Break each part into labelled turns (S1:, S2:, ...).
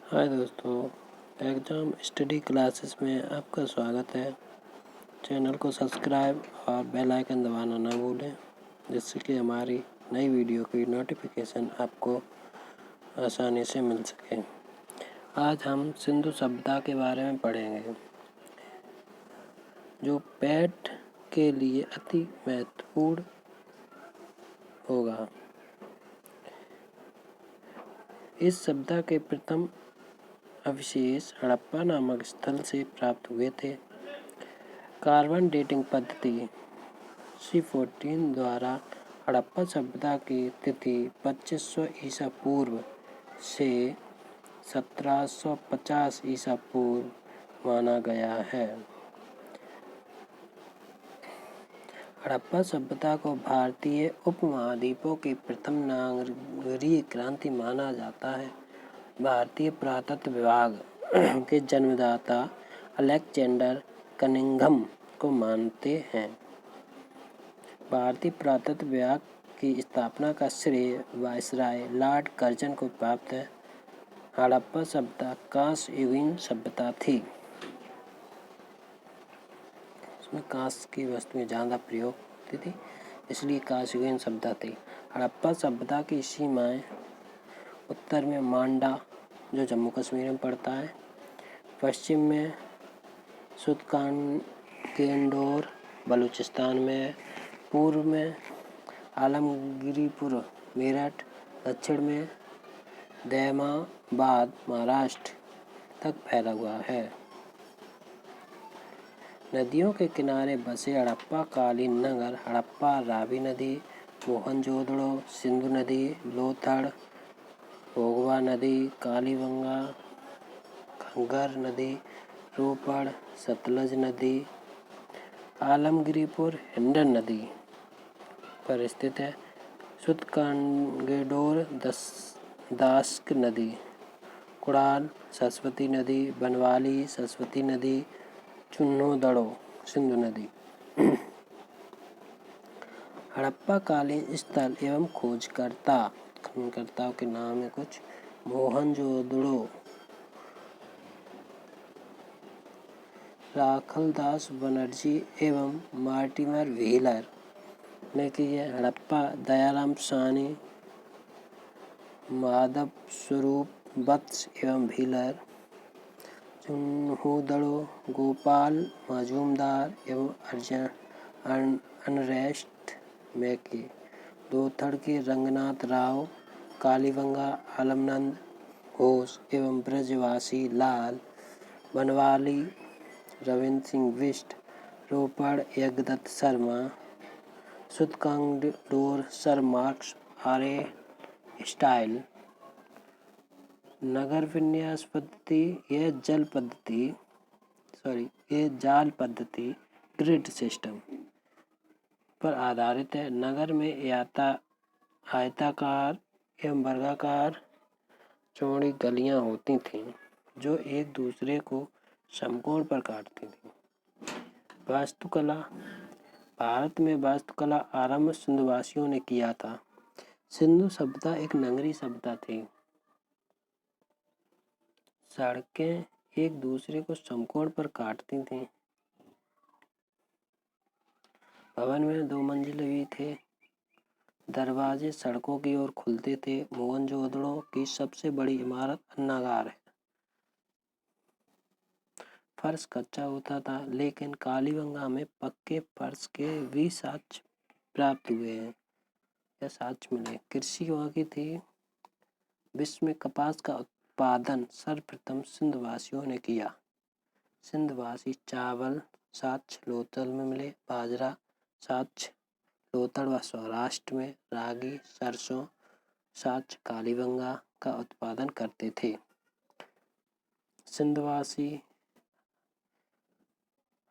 S1: हाय दोस्तों, exam study classes में आपका स्वागत है। चैनल को सब्सक्राइब और बेल आइकन दबाना ना भूलें, जिससे कि हमारी नई वीडियो की नोटिफिकेशन आपको आसानी से मिल सके। आज हम सिंधु सभ्यता के बारे में पढ़ेंगे, जो पेट के लिए अति महत्वपूर्ण होगा। इस सभ्यता के प्रथम अवशेष हड़प्पा नामक स्थल से प्राप्त हुए थे। कार्बन डेटिंग पद्धति C14 द्वारा हड़प्पा सभ्यता की तिथि 2500 ईसा पूर्व से 1750 ईसा पूर्व माना गया है। हड़प्पा सभ्यता को भारतीय उपमहाद्वीपों की प्रथम नागरिक क्रांति माना जाता है। भारतीय पुरातत्व विभाग के जन्मदाता अलेक्जेंडर कनिंघम को मानते हैं। भारतीय पुरातत्व विभाग की स्थापना का श्रेय वायसराय लॉर्ड कर्जन को प्राप्त है। हड़प्पा सभ्यता कांस्य युगीन सभ्यता थी। इसमें कांस्य की वस्तुएं ज़्यादा प्रयोग होती थी, इसलिए कांस्य युगीन सभ्यता थी। हड़प्पा सभ्यता की सीमाएं उत्तर में मांडा, जो जम्मू कश्मीर में पड़ता है, पश्चिम में सुतकानकेंडोर बलूचिस्तान में, पूर्व में आलमगीरपुर मेरठ, दक्षिण में दैमाबाद महाराष्ट्र तक फैला हुआ है। नदियों के किनारे बसे हड़प्पा कालीन नगर हड़प्पा रावी नदी, मोहनजोदड़ो, सिंधु नदी, लोथड़, भोगवा नदी, कालीबंगा, घग्गर नदी, रोपड़, सतलज नदी, आलमगीरपुर हिंडन नदी पर स्थित है। सुतकानगेडोर दास्क नदी, कुड़ाल सरस्वती नदी, बनवाली सरस्वती नदी, चुन्होदड़ो सिंधु नदी। हड़प्पा कालीन स्थल एवं खननकर्ताओं के नाम है कुछ। मोहनजोदड़ो राखलदास बनर्जी एवं मार्टिमर व्हीलर ने की है। हड़प्पा दयाराम साहनी, माधव स्वरूप वत्स एवं व्हीलर। चुन्होदड़ो गोपाल मजूमदार एवं अनरेस्ट मैके। लोथड़ के रंगनाथ राव, कालीबंगा आलमनंद घोष एवं ब्रजवासी लाल। बनवाली रविंद्र सिंह बिष्ट, रोपड़ यज्ञदत्त शर्मा, सुतकानगेडोर सर मार्क्स आर्य स्टाइल। नगर विन्यास पद्धति यह जाल पद्धति ग्रिड सिस्टम पर आधारित है। नगर में आयताकार एवं वर्गाकार चौड़ी गलियां होती थीं, जो एक दूसरे को समकोण पर काटती थीं। वास्तुकला भारत में वास्तुकला आरंभ सिंधुवासियों ने किया था। सिंधु सभ्यता एक नगरीय सभ्यता थी। सड़कें एक दूसरे को समकोण पर काटती थीं। भवन में 2 मंजिले भी थे। दरवाजे सड़कों की ओर खुलते थे। मोहनजोदड़ो की सबसे बड़ी इमारत अन्नागार है। फर्श कच्चा होता था, लेकिन कालीबंगा में पक्के फर्श के भी साक्ष्य प्राप्त हुए हैं या साक्ष्य मिले। कृषि वहाँ की थी। विश्व में कपास का उत्पादन सर्वप्रथम सिंधवासियों ने किया। सिंधवासी चावल साक्ष्य लोथल में मिले। बाजरा साक्ष्य लोथड़ व सौराष्ट्र में। रागी सरसों साक्ष्य कालीबंगा का उत्पादन करते थे। सिंधवासी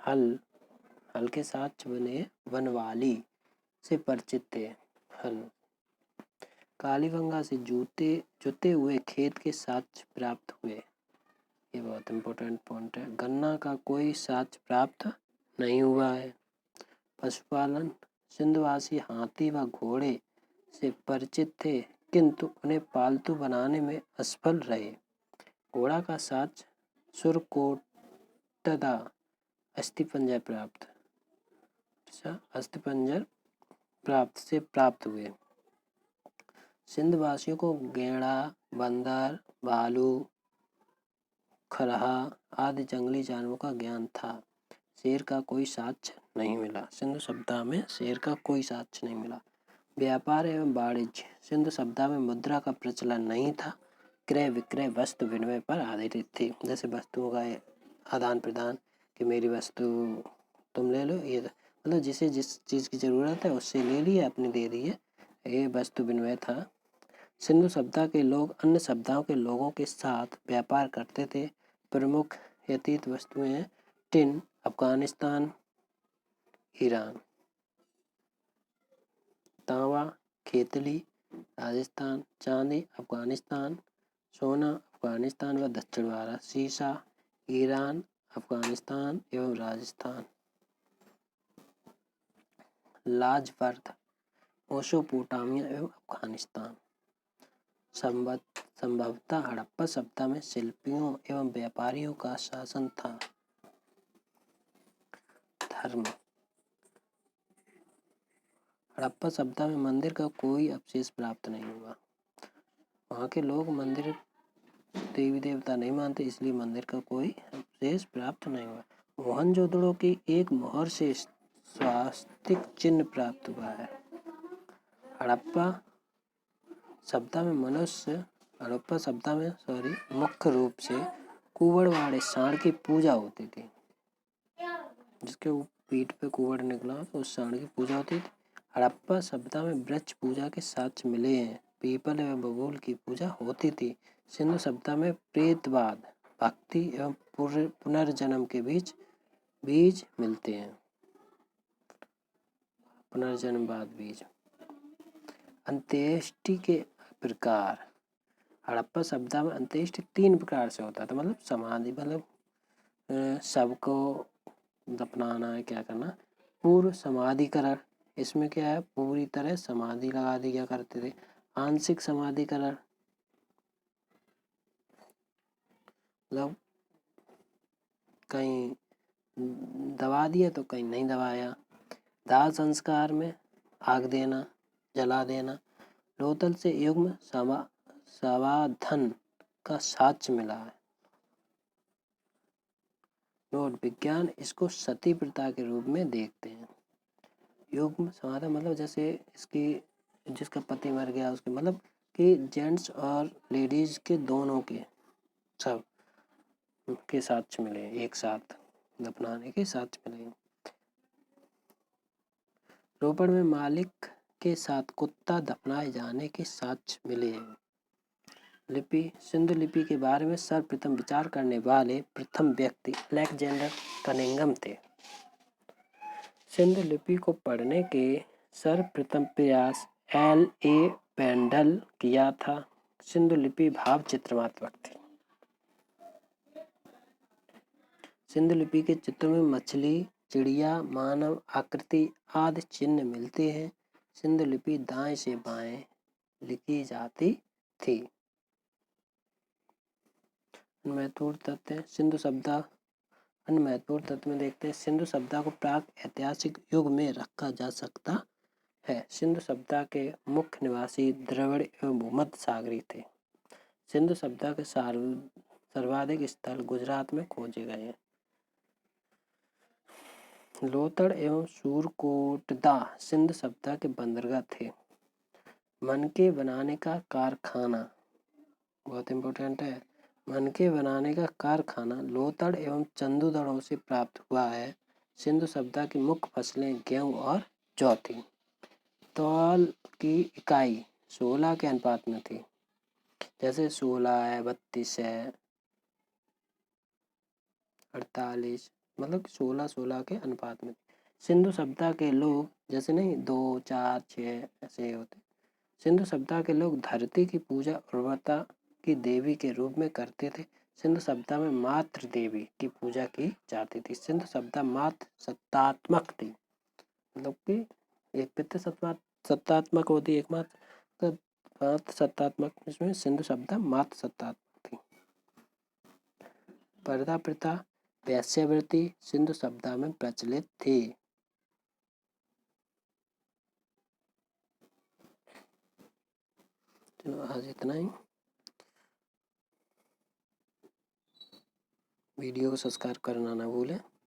S1: हल के साक्ष्य बने बनवाली से परिचित थे। हल कालीबंगा से जुते हुए खेत के साक्ष्य प्राप्त हुए। ये बहुत इम्पोर्टेंट पॉइंट है। गन्ना का कोई साक्ष्य प्राप्त नहीं हुआ है। पशुपालन सिंधवासी हाथी व घोड़े से परिचित थे, किंतु उन्हें पालतू बनाने में असफल रहे। घोड़ा का साज सुरकोटदा अस्थिपंजर प्राप्त। अच्छा, अस्थिपंजर प्राप्त हुए। सिंध वासियों को गैंडा, बंदर, भालू, खरहा आदि जंगली जानवरों का ज्ञान था। शेर का कोई साक्ष्य नहीं मिला। सिंधु सभ्यता में शेर का कोई साक्ष्य नहीं मिला। व्यापार एवं वाणिज्य। सिंधु सभ्यता में मुद्रा का प्रचलन नहीं था। क्रय विक्रय वस्तु विनिमय पर आधारित थी। जैसे वस्तुओं का आदान प्रदान, कि मेरी वस्तु तुम ले लो, ये मतलब जिसे जिस चीज़ की ज़रूरत है उससे ले लिए, अपने दे दिए, ये वस्तु विनिमय था। सिंधु सभ्यता के लोग अन्य सभ्यताओं के लोगों के साथ व्यापार करते थे। प्रमुख यतीत वस्तुएं हैं टिन अफगानिस्तान, ईरान, तांबा खेतली राजस्थान, चांदी अफगानिस्तान, सोना अफगानिस्तान व दक्षिण भारत, सीसा ईरान, अफगानिस्तान एवं राजस्थान, लाजवर्द मेसोपोटामिया एवं अफगानिस्तान। संभवतः हड़प्पा सभ्यता में शिल्पियों एवं व्यापारियों का शासन था। धर्म। हड़प्पा सभ्यता में मंदिर का कोई अवशेष प्राप्त नहीं हुआ। वहाँ के लोग मंदिर देवी देवता नहीं मानते, इसलिए मंदिर का कोई अवशेष प्राप्त नहीं हुआ। मोहनजोदड़ो की एक मोहर से स्वास्तिक चिन्ह प्राप्त हुआ है। हड़प्पा सभ्यता में मुख्य रूप से कुवड़ वाले सांड की पूजा होती थी। जिसके पीठ पे कुवड़ निकला तो उस सांड की पूजा होती थी। हड़प्पा सभ्यता में वृक्ष पूजा के साक्ष्य मिले हैं। पीपल एवं बबूल की पूजा होती थी। सिंधु सभ्यता में प्रेतवाद, भक्ति एवं पुनर्जन्म के बीज मिलते हैं। पुनर्जन्मवाद बीज। अंत्येष्टि के प्रकार। हड़प्पा सभ्यता में अंत्येष्टि 3 प्रकार से होता था। मतलब समाधि, मतलब सबको दफनाना है, क्या करना। पूर्व समाधिकरण, इसमें क्या है, पूरी तरह समाधि लगा दिया करते थे। आंशिक समाधिकरण, मतलब कहीं दबा दिया तो कहीं नहीं दबाया। दाह संस्कार में आग देना, जला देना। लोथल से युग्म समाधन का साक्ष्य मिला है। नोट, विज्ञान इसको सती प्रथा के रूप में देखते हैं। युग्म समाधन मतलब जैसे इसकी जिसका पति मर गया उसके, मतलब कि जेंट्स और लेडीज के दोनों के सब के साक्ष्य मिले, एक साथ दफनाने के साक्ष्य मिले। रोपड़ में मालिक के साथ कुत्ता दफनाए जाने के साक्ष्य मिले हैं। लिपि। सिंधु लिपि के बारे में सर्वप्रथम विचार करने वाले प्रथम व्यक्ति अलेक्जेंडर कनिंघम थे। सिंधु लिपि को पढ़ने के सर्वप्रथम प्रयास L.A. पेंडल किया था। सिंधु लिपि भाव चित्रमात्मक थी। सिंधु लिपि के चित्र में मछली, चिड़िया, मानव आकृति आदि चिन्ह मिलते हैं। सिंधु लिपि दाएं से बाएं लिखी जाती थी। महत्वपूर्ण तथ्य। सिंधु सभ्यता। अन्य महत्वपूर्ण तथ्य में देखते हैं। सिंधु सभ्यता को प्राक ऐतिहासिक युग में रखा जा सकता है। सिंधु सभ्यता के मुख्य निवासी द्रविड़ एवं भूमध्य सागरी थे। सिंधु सभ्यता के सर्वाधिक स्थल गुजरात में खोजे गए हैं। लोथड़ एवं सूरकोटदा सिंधु सभ्यता के बंदरगाह थे। मनके बनाने का कारखाना, बहुत इंपॉर्टेंट है। मनके बनाने का कारखाना लोथड़ एवं चंदूदड़ों से प्राप्त हुआ है। सिंधु सभ्यता की मुख्य फसलें गेहूं और जौ थी। तौल की इकाई 16 के अनुपात में थी। जैसे 16 है, 32 है, 48, मतलब 16 के अनुपात में। सिंधु सभ्यता के लोग जैसे नहीं 2, 4, 6 ऐसे होते। सिंधु सभ्यता के लोग धरती की पूजा उर्वरता की देवी के रूप में करते थे। सिंधु सभ्यता में मातृ देवी की पूजा की जाती थी। सिंधु सभ्यता मातृ सत्तात्मक थी, मतलब कि एक पितृ सत्तात्मक होती है, एक मातृ सत्तात्मक, इसमें सिंधु सभ्यता मातृ सत्तात्मक थी। पर्दा प्रथा, वेश्यावृत्ति सिंधु सभ्यता में प्रचलित थी। चलो आज इतना ही। वीडियो को सब्सक्राइब करना ना भूलें।